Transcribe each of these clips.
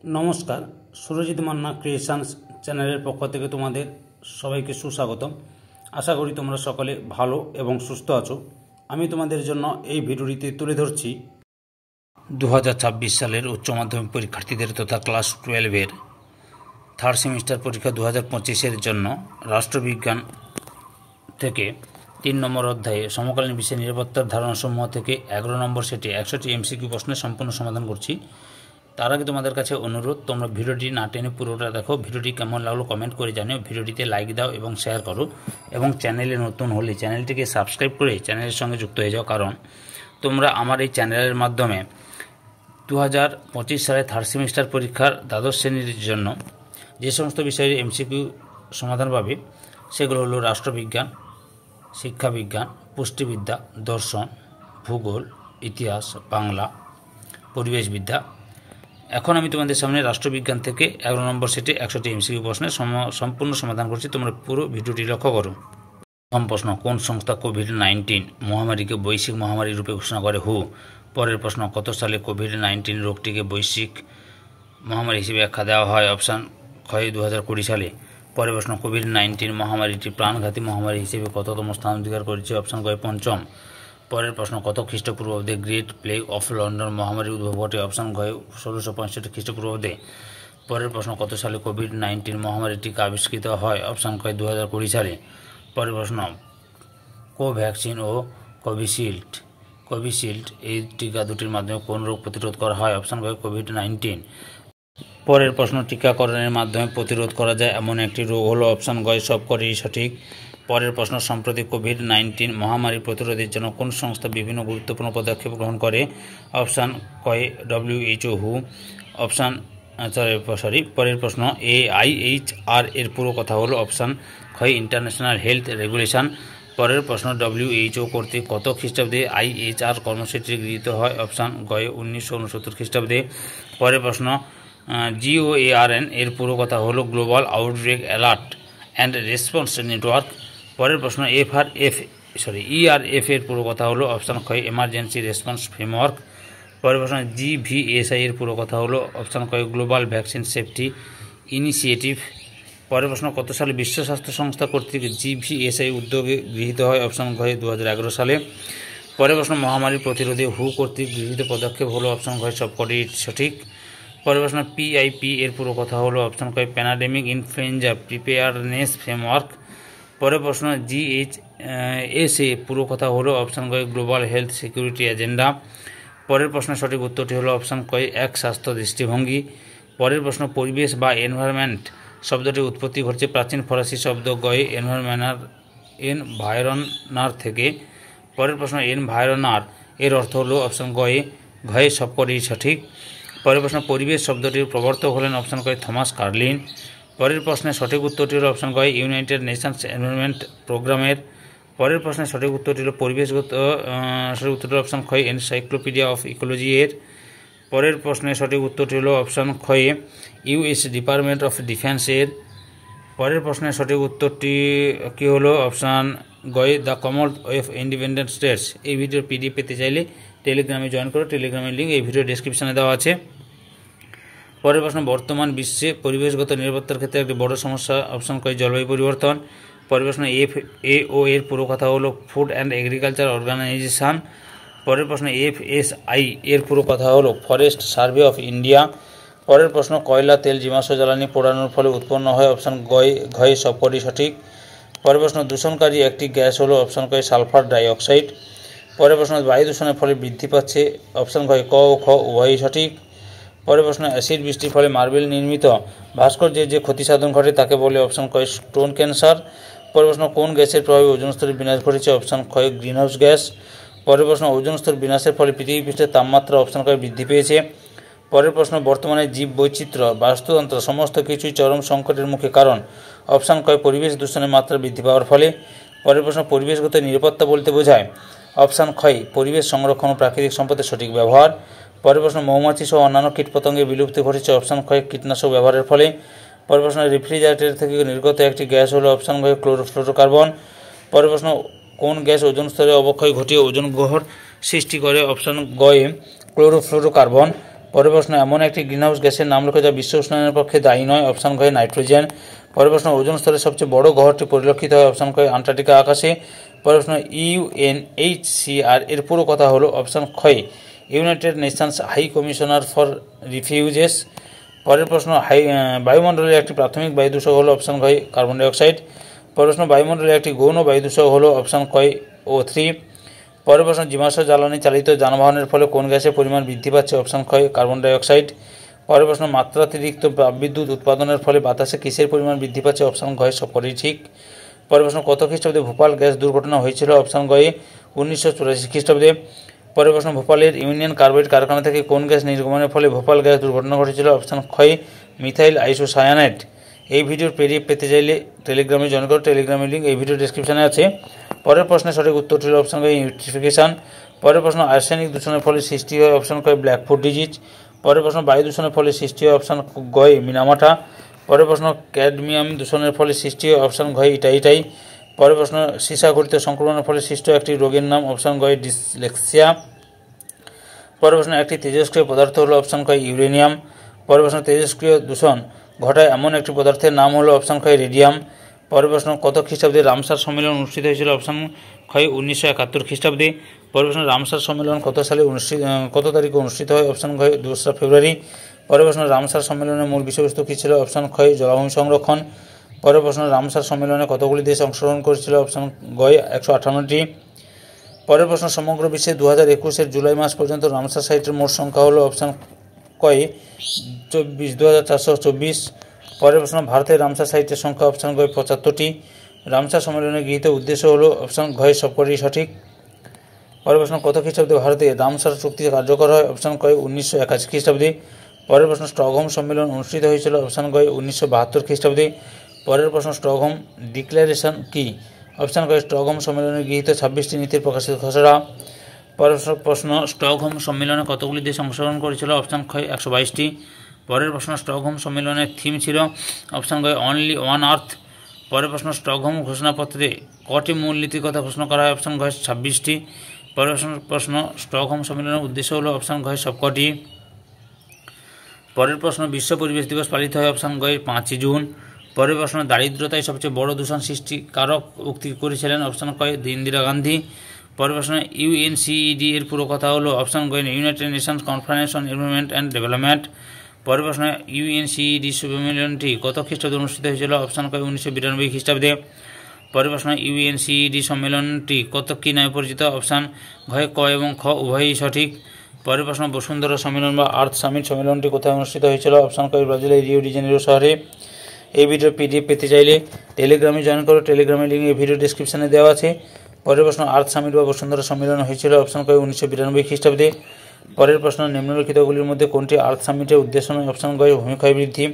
নমস্কার, সুরজিৎ মান্না ক্রিয়েশনস চ্যানেলের পক্ষ থেকে তোমাদের সবাইকে সুস্বাগতম। আশা করি তোমরা সকলে ভালো এবং সুস্থ আছো। আমি তোমাদের জন্য এই ভিডিওটিতে তুলে ধরছি 2026 সালের উচ্চ মাধ্যমিক পরীক্ষার্থীদের তথা ক্লাস 12-এর থার্ড সেমিস্টার পরীক্ষা 2025-এর জন্য রাষ্ট্রবিজ্ঞান থেকে 3 নম্বর অধ্যায়ে সমকালীন বিশ্বের নিরাপত্তার ধারণাসমূহ থেকে 11 নম্বর সেটে 100টি MCQ প্রশ্নের সম্পূর্ণ সমাধান করছি। তার আগে তোমাদের কাছে অনুরোধ, তোমরা ভিডিওটি না টেনে পুরোটা দেখো। ভিডিওটি কেমন লাগলো কমেন্ট করে জানিও, ভিডিওটিতে লাইক দাও এবং শেয়ার করো, এবং চ্যানেলে নতুন হলে চ্যানেলটিকে সাবস্ক্রাইব করে চ্যানেলের সঙ্গে যুক্ত হয়ে যাও, কারণ তোমরা আমার এই চ্যানেলের মাধ্যমে 2025 সালে থার্ড সেমিস্টার পরীক্ষার দ্বাদশ শ্রেণীর জন্য যে সমস্ত বিষয়ের MCQ সমাধান পাবে সেগুলো হলো রাষ্ট্রবিজ্ঞান, শিক্ষাবিজ্ঞান, পুষ্টিবিদ্যা, দর্শন, ভূগোল, ইতিহাস, বাংলা, পরিবেশবিদ্যা। এখন আমি তোমাদের সামনে রাষ্ট্রবিজ্ঞান থেকে 11 নম্বর সেটে 100টি MCQ প্রশ্নের সম্পূর্ণ সমাধান করছি। তোমরা পুরো ভিডিওটি লক্ষ্য করো। প্রথম প্রশ্ন, কোন সংস্থা কোভিড-19 মহামারীকে বৈশ্বিক মহামারী রূপে ঘোষণা করে? হু। পরের প্রশ্ন, কত সালে কোভিড-19 রোগটিকে বৈশ্বিক মহামারী হিসেবে আখ্যা দেওয়া হয়? অপশান খ 2020 সালে। পরের প্রশ্ন, কোভিড-19 মহামারীটি প্রাণঘাতী মহামারী হিসেবে কততম স্থান অধিকার করেছে? অপশান ক 5ম। পরের প্রশ্ন, কত খ্রিস্টপূর্বাব্দে গ্রেট প্লেগ অফ লন্ডন মহামারীর উদ্ভব ঘটে? অপশান ঘ 1665 খ্রিস্টপূর্বাব্দে। পরের প্রশ্ন, কত সালে কোভিড-19 মহামারীর টিকা আবিষ্কৃত হয়? অপশান ক 2020 সালে। পরের প্রশ্ন, কোভ্যাক্সিন ও কোভিশিল্ড এই টিকা দুটির মাধ্যমে কোন রোগ প্রতিরোধ করা হয়? অপশান ক কোভিড-19। পরের প্রশ্ন, টিকাকরণের মাধ্যমে প্রতিরোধ করা যায় এমন একটি রোগ হলো? অপশান গ সবকটি সঠিক। পরের প্রশ্ন, সম্প্রতি কোভিড-19 মহামারী প্রতিরোধের জন্য কোন সংস্থা বিভিন্ন গুরুত্বপূর্ণ পদক্ষেপ গ্রহণ করে? অপশান ক WHO হু। পরের প্রশ্ন, AIHR এর পুরো কথা হলো? অপশান খ ইন্টারন্যাশনাল হেলথ রেগুলেশন। পরের প্রশ্ন, WHO কর্তৃক কত খ্রিস্টাব্দে IHR কর্মসূচি গৃহীত হয়? অপশান গ 1969 খ্রিস্টাব্দে। পরের প্রশ্ন, GOARN এর পুরো কথা হলো? Global outbreak alert and response network. পরের প্রশ্ন, ERF এর পুরো কথা হলো? অপশান খ এমার্জেন্সি রেসপন্স ফ্রেমওয়ার্ক। পরের প্রশ্ন, GVSI এর পুরো কথা হলো? অপশান খ গ্লোবাল ভ্যাকসিন সেফটি ইনিশিয়েটিভ। পরের প্রশ্ন, কত সালে বিশ্ব স্বাস্থ্য সংস্থা কর্তৃক GVSI উদ্যোগে গৃহীত হয়? অপশান ঘ 2011 সালে। পরের প্রশ্ন, মহামারী প্রতিরোধে হু কর্তৃক গৃহীত পদক্ষেপ হলো? অপশান ঘ সবকটি সঠিক। পরের প্রশ্ন, PIP এর পুরো কথা হলো? অপশান ক প্যান্ডেমিক ইনফ্লুয়েঞ্জা প্রিপেয়ারনেস ফ্রেমওয়ার্ক। পরের প্রশ্ন, GHSA পুরো কথা হলো? অপশান ক গ্লোবাল হেলথ সিকিউরিটি এজেন্ডা। পরের প্রশ্নের সঠিক উত্তরটি হলো অপশান ক এক স্বাস্থ্য দৃষ্টিভঙ্গি। পরের প্রশ্ন, পরিবেশ বা এনভায়রনমেন্ট শব্দটির উৎপত্তি ঘটছে প্রাচীন ফরাসি শব্দ গয়ে এনভায়রনার থেকে। পরের প্রশ্ন, এনভায়রনার এর অর্থ হলো? অপশান ঘয়ে সবকটি সঠিক। পরের প্রশ্ন, পরিবেশ শব্দটির প্রবর্তক হলেন? অপশান ক থমাস কার্লিন। পরের প্রশ্নের সঠিক উত্তরটি হলো? অপশান ক ইউনাইটেড নেশনস এনভায়রনমেন্ট প্রোগ্রামের। পরের প্রশ্নের সঠিক উত্তরটি হলো পরিবেশগত সঠিক উত্তরটি হলো অপশান খ এনসাইক্লোপিডিয়া অফ ইকোলজি এর। পরের প্রশ্নের সঠিক উত্তরটি হলো? অপশান খ US ডিপার্টমেন্ট অফ ডিফেন্স এর। পরের প্রশ্নের সঠিক উত্তরটি কী হলো? অপশান গ the Commonwealth of independent states. এই ভিডিওর PDF পেতে চাইলে টেলিগ্রামে জয়েন করো। টেলিগ্রামের লিঙ্ক এই ভিডিও ডেসক্রিপশনে দেওয়া আছে। পরের প্রশ্ন, বর্তমান বিশ্বে পরিবেশগত নিরাপত্তার ক্ষেত্রে একটি বড় সমস্যা? অপশান ক জলবায়ু পরিবর্তন। পরের প্রশ্ন, FAO এর পুরো কথা হলো? Food and agriculture organisation. পরের প্রশ্ন, FSI এর পুরো কথা হলো? Forest survey of India. পরের প্রশ্ন, কয়লা, তেল, জীবাশ্ম জ্বালানি পোড়ানোর ফলে উৎপন্ন হয়? অপশান ঘয়ে সবকটি সঠিক। পরের প্রশ্ন, দূষণকারী একটি গ্যাস হলো? অপশান ক সালফার ডাইঅক্সাইড। পরের প্রশ্ন, বায়ু দূষণের ফলে বৃদ্ধি পাচ্ছে? অপশান ক ও খ উভয়ই সঠিক। পরের প্রশ্ন, অ্যাসিড বৃষ্টির ফলে মার্বেল নির্মিত ভাস্কর্যের যে ক্ষতি সাধন ঘটে তাকে বলে? অপশান ক স্টোন ক্যান্সার। পরের প্রশ্ন, কোন গ্যাসের প্রভাবে ওজোন স্তরের বিনাশ ঘটেছে? অপশান খ গ্রিনহাউস গ্যাস। পরের প্রশ্ন, ওজোন স্তর বিনাশের ফলে পৃথিবী পৃষ্ঠের তাপমাত্রা? অপশান ক বৃদ্ধি পেয়েছে। পরের প্রশ্ন, বর্তমানে জীব বৈচিত্র্য, বাস্তুতন্ত্র সমস্ত কিছুই চরম সংকটের মুখে, কারণ? অপশান ক পরিবেশ দূষণের মাত্রা বৃদ্ধি পাওয়ার ফলে। পরের প্রশ্ন, পরিবেশগত নিরাপত্তা বলতে বোঝায়? অপশান খ পরিবেশ সংরক্ষণ ও প্রাকৃতিক সম্পদের সঠিক ব্যবহার। পরের প্রশ্ন, মৌমাছি সহ অন্যান্য কীটপতঙ্গের বিলুপ্তি ঘটেছে? অপশান খ কীটনাশক ব্যবহারের ফলে। পরের প্রশ্ন, রেফ্রিজারেটর থেকে নির্গত একটি গ্যাস হলো? অপশান ঘ ক্লোরোফ্লোরোকার্বন। পরের প্রশ্ন, কোন গ্যাস ওজোন স্তরে অবক্ষয় ঘটিয়ে ওজোন গ্রহর সৃষ্টি করে? অপশান গ ক্লোরোফ্লোরোকার্বন। পরের প্রশ্ন এমন একটি গ্রিনহাউস গ্যাসের নাম লেখো যা বিশ্ব উষ্ণায়নের পক্ষে দায়ী নয়। অপশান ঘ নাইট্রোজেন। পরের প্রশ্ন ওজোন স্তরের সবচেয়ে বড় গহ্বরটি পরিলক্ষিত হয়। অপশান ক আন্টার্কটিকা আকাশে। পরের প্রশ্ন ইউএনএইচসিআর এর পুরো কথা হলো। অপশান খ United Nations high commissioner for refugees. পরের প্রশ্ন বায়ুমণ্ডলের একটি প্রাথমিক বায়ু দূষক হলো। অপশান ঘ কার্বন ডাইঅক্সাইড। পরের প্রশ্ন বায়ুমণ্ডলের একটি গৌণ বায়ু দূষক হলো। অপশান ক O3। পরের প্রশ্ন জীবাশ্ম জ্বালানি চালিত যানবাহনের ফলে কোন গ্যাসের পরিমাণ বৃদ্ধি পাচ্ছে। অপশান খ কার্বন ডাইঅক্সাইড। পরের প্রশ্ন মাত্রাতিরিক্ত তাপবিদ্যুৎ উৎপাদনের ফলে বাতাসে কিসের পরিমাণ বৃদ্ধি পাচ্ছে। অপশান ঘ সবকটি ঠিক। পরের প্রশ্ন কত খ্রিস্টাব্দে ভোপাল গ্যাস দুর্ঘটনা হয়েছিল। অপশান ঘ 1984 খ্রিস্টাব্দে। পরের প্রশ্ন ভোপালের ইউনিয়ন কার্বাইড কারখানা থেকে কোন গ্যাস নির্গমনের ফলে ভোপাল গ্যাস দুর্ঘটনা ঘটেছিল। অপশান খ মিথাইল আইসোসায়ানাইড। এই ভিডিওর পিডিএফ পেতে চাইলে টেলিগ্রামে জয়েন করো। টেলিগ্রামের লিঙ্ক এই ভিডিও ডেসক্রিপশনে আছে। পরের প্রশ্নের সঠিক উত্তরটি হল অপশান ক ইউট্রিফিকেশন। পরের প্রশ্ন আর্সেনিক দূষণের ফলে সৃষ্টি হয়। অপশান ক ব্ল্যাকফুট ডিজিজ। পরের প্রশ্ন বায়ু দূষণের ফলে সৃষ্টি হয়। অপশান গ মিনামাটা। পরের প্রশ্ন ক্যাডমিয়াম দূষণের ফলে সৃষ্টি হয়। অপশান ঘ ইটাইটাই। পরের প্রশ্ন সীসাঘটিত সংক্রমণের ফলে সৃষ্ট একটি রোগের নাম। অপশান গ ডিসলেক্সিয়া। পরের প্রশ্ন একটি তেজস্ক্রিয় পদার্থ হলো। অপশান ক ইউরেনিয়াম। পরের প্রশ্ন তেজস্ক্রিয় দূষণ ঘটায় এমন একটি পদার্থের নাম হলো। অপশান খ রেডিয়াম। পরের প্রশ্ন কত খ্রিস্টাব্দে রামসার সম্মেলন অনুষ্ঠিত হয়েছিল। অপশান খ 1971 খ্রিস্টাব্দে। পরের প্রশ্ন রামসার সম্মেলন কত তারিখে অনুষ্ঠিত হয়। অপশান খ 2 ফেব্রুয়ারি। পরের প্রশ্ন রামসার সম্মেলনের মূল বিষয়বস্তু কী ছিল। অপশান খ জলাভূমি সংরক্ষণ। পরের প্রশ্ন রামসার সম্মেলনে কতগুলি দেশ অংশগ্রহণ করেছিল। অপশান গ 158টি। পরের প্রশ্ন সমগ্র বিশ্বে 2021 জুলাই মাস পর্যন্ত রামসার সাইটের মোট সংখ্যা হলো। অপশান ক 24,424। পরের প্রশ্ন ভারতের রামসার সাইটের সংখ্যা। অপশান গ 75টি। রামসার সম্মেলনে গৃহীত উদ্দেশ্য হলো। অপশান ঘ সবকটি সঠিক। পরের প্রশ্ন কত খ্রিস্টাব্দে ভারতে রামসার চুক্তি কার্যকর হয়। অপশান ক 1981 খ্রিস্টাব্দে। পরের প্রশ্ন স্টকহোম সম্মেলন অনুষ্ঠিত হয়েছিল। অপশান গ 1972 খ্রিস্টাব্দে। পরের প্রশ্ন স্টকহোম ডিক্লারেশন কি। অপশান ক স্টকহোম সম্মেলনে গৃহীত 26টি নীতির প্রকাশিত খসড়া। পরের প্রশ্ন স্টকহোম সম্মেলনে কতগুলি দেশ অংশগ্রহণ করেছিল। অপশান খ 122টি। পরের প্রশ্ন স্টকহোম সম্মেলনের থিম ছিল। অপশান গ অনলি ওয়ান আর্থ। পরের প্রশ্ন স্টকহোম ঘোষণাপত্রে কটি মূলনীতির কথা ঘোষণা করা হয়। অপশান ঘ 26টি। পরের প্রশ্ন স্টকহোম সম্মেলনের উদ্দেশ্য হল। অপশান ঘ সবকটি। পরের প্রশ্ন বিশ্ব পরিবেশ দিবস পালিত হয়। অপশান গ 5 জুন। পরের প্রশ্ন দারিদ্রতাই সবচেয়ে বড় দূষণ সৃষ্টিকারক উক্তি করেছিলেন। অপশান ক ইন্দিরা গান্ধী। পরের প্রশ্ন ইউএনসিইডি এর পুরো কথা হলো। অপশান গ United Nations conference on environment and development. পরের প্রশ্ন ইউএনসিইডি সম্মেলনটি কত খ্রিস্টাব্দে অনুষ্ঠিত হয়েছিল। অপশান ক 1992 খ্রিস্টাব্দে। পরের প্রশ্ন ইউএনসিইডি সম্মেলনটি কি নামে পরিচিত। অপশান ঘ ক এবং খ উভয়ই সঠিক। পরের প্রশ্ন বসুন্ধরা সম্মেলন বা আর্থ সামিট সম্মেলনটি কোথায় অনুষ্ঠিত হয়েছিল। অপশান ক ব্রাজিলের রিও ডি জেনেরো শহরে। এই ভিডিওর পিডিএফ পেতে চাইলে টেলিগ্রামে জয়েন করো। টেলিগ্রামের লিঙ্ক এই ভিডিও ডেসক্রিপশনে দেওয়া আছে। পরের প্রশ্ন আর্থ সামিট বা বসুন্ধরা সম্মেলন হয়েছিল। অপশান ক 1992 খ্রিস্টাব্দে। পরের প্রশ্ন নিম্নলিখিতগুলির মধ্যে কোনটি আর্থ সামিটের উদ্দেশ্য নয়। অপশান গ ভূমিক্ষয় বৃদ্ধি।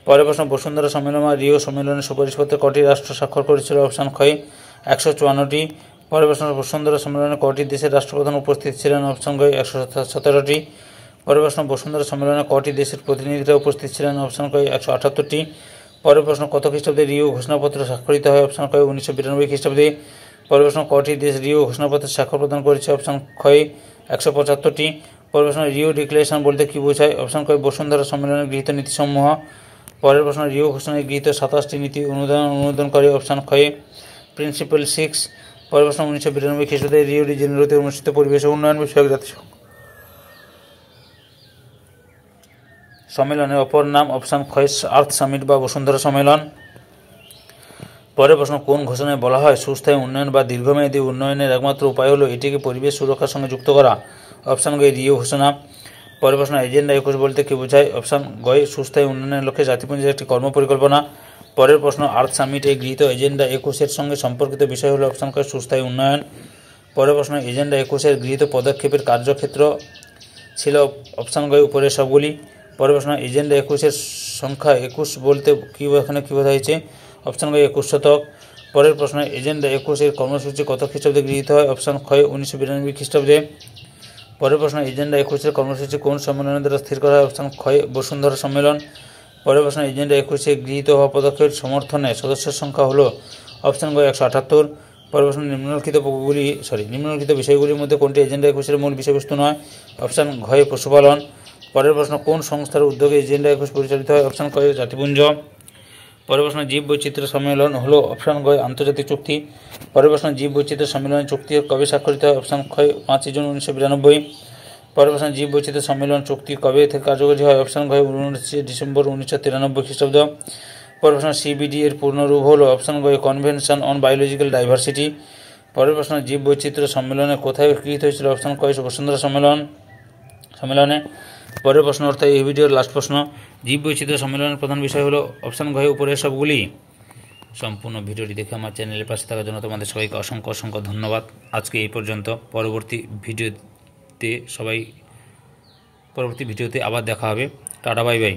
পরের প্রশ্ন বসুন্ধরা সম্মেলন বা রিও সম্মেলনের সুপারিশপত্রে কটি রাষ্ট্র স্বাক্ষর করেছিল। অপশান খ 154টি। পরের প্রশ্ন বসুন্ধরা সম্মেলনে কটি দেশের রাষ্ট্রপ্রধান উপস্থিত ছিলেন। অপশান গ 117টি। পরের প্রশ্ন বসুন্ধরা সম্মেলনে কটি দেশের প্রতিনিধিরা উপস্থিত ছিলেন। অপশান ক 178টি। পরের প্রশ্ন কত খ্রিস্টাব্দে রিও ঘোষণাপত্র স্বাক্ষরিত হয়। অপশান খ 1992 খ্রিস্টাব্দে। পরের প্রশ্ন কটি দেশ রিও ঘোষণাপত্রে স্বাক্ষর প্রদান করেছে। অপশান খ 175টি। পরের প্রশ্ন রিও ডিক্লারেশন বলতে কী বোঝায়। অপশান ক বসুন্ধরা সম্মেলনে গৃহীত নীতিসমূহ। পরের প্রশ্ন রিও ঘোষণায় গৃহীত 27টি নীতি অনুমোদন করে। অপশান খ প্রিন্সিপাল 6। পরের প্রশ্ন 1992 খ্রিস্টাব্দে রিও ডি জেনেরোতে অনুষ্ঠিত পরিবেশ উন্নয়ন বিষয়ক জাতিসংঘ সম্মেলনের অপর নাম। অপশান খ আর্থ সামিট বা বসুন্ধরা সম্মেলন। পরের প্রশ্ন কোন ঘোষণায় বলা হয় সুস্থায়ী উন্নয়ন বা দীর্ঘমেয়াদী উন্নয়নের একমাত্র উপায় হলো এটিকে পরিবেশ সুরক্ষার সঙ্গে যুক্ত করা। অপশান গ রিও ঘোষণা। পরের প্রশ্ন এজেন্ডা 21 বলতে কী বোঝায়। অপশান গ সুস্থায়ী উন্নয়নের লক্ষ্যে জাতিপুঞ্জের একটি কর্মপরিকল্পনা। পরের প্রশ্ন আর্থ সামিটে গৃহীত এজেন্ডা 21 সঙ্গে সম্পর্কিত বিষয় হলো। অপশান ক সুস্থায়ী উন্নয়ন। পরের প্রশ্ন এজেন্ডা 21 গৃহীত পদক্ষেপের কার্যক্ষেত্র ছিল। অপশান গ উপরের সবগুলি। পরের প্রশ্ন এজেন্ডা 21 সংখ্যা 21 বলতে এখানে কী বোঝা হয়েছে। অপশান গ 21 শতক। পরের প্রশ্ন এজেন্ডা 21 কর্মসূচি কত খ্রিস্টাব্দে গৃহীত হয়। অপশান খ 1992 খ্রিস্টাব্দে। পরের প্রশ্ন এজেন্ডা 21 কর্মসূচি কোন সম্মেলনের দ্বারা স্থির করা হয়। অপশান খ বসুন্ধরা সম্মেলন। পরের প্রশ্ন এজেন্ডা 21 গৃহীত হওয়া পদক্ষেপের সমর্থনে সদস্যের সংখ্যা হলো। অপশান গ 178। পরের প্রশ্ন নিম্নলিখিত বিষয়গুলির মধ্যে কোনটি এজেন্ডা 21 মূল বিষয়বস্তু নয়। অপশান ঘ পশুপালন। পরের প্রশ্ন, কোন সংস্থার উদ্যোগে এজেন্ডা 21 পরিচালিত হয়? অপশন ক জাতিপুঞ্জ। পরের প্রশ্ন, জীব বৈচিত্র্য সম্মেলন হলো? অপশন গ আন্তর্জাতিক চুক্তি। পরের প্রশ্ন, জীব বৈচিত্র্য সম্মেলনের চুক্তি কবে স্বাক্ষরিত হয়? অপশন খ 5 জুন 1992। পরের প্রশ্ন, জীব বৈচিত্র্য সম্মেলন চুক্তি কবে থেকে কার্যকরী হয়? অপশন ঘ 19 ডিসেম্বর 1993 খ্রিস্টাব্দ। পরের প্রশ্ন, সিবিডি এর পূর্ণরূপ হলো? অপশন গ কনভেনশন অন বায়োলজিক্যাল ডাইভার্সিটি। পরের প্রশ্ন, জীব বৈচিত্র্য সম্মেলনে কোথায় গৃহীত হয়েছিল? অপশন ক বসুন্ধরা সম্মেলনে। পরের প্রশ্ন অর্থাৎ এই ভিডিওর লাস্ট প্রশ্ন, জীব বৈচিত্র্য সম্মেলনের প্রধান বিষয় হলো? অপশন ঘ উপরের সবগুলি। সম্পূর্ণ ভিডিওটি দেখে আমার চ্যানেলের পাশে থাকার জন্য তোমাদের সবাইকে অসংখ্য অসংখ্য ধন্যবাদ। আজকে এই পর্যন্ত। পরবর্তী ভিডিওতে আবার দেখা হবে। Tata, bye bye.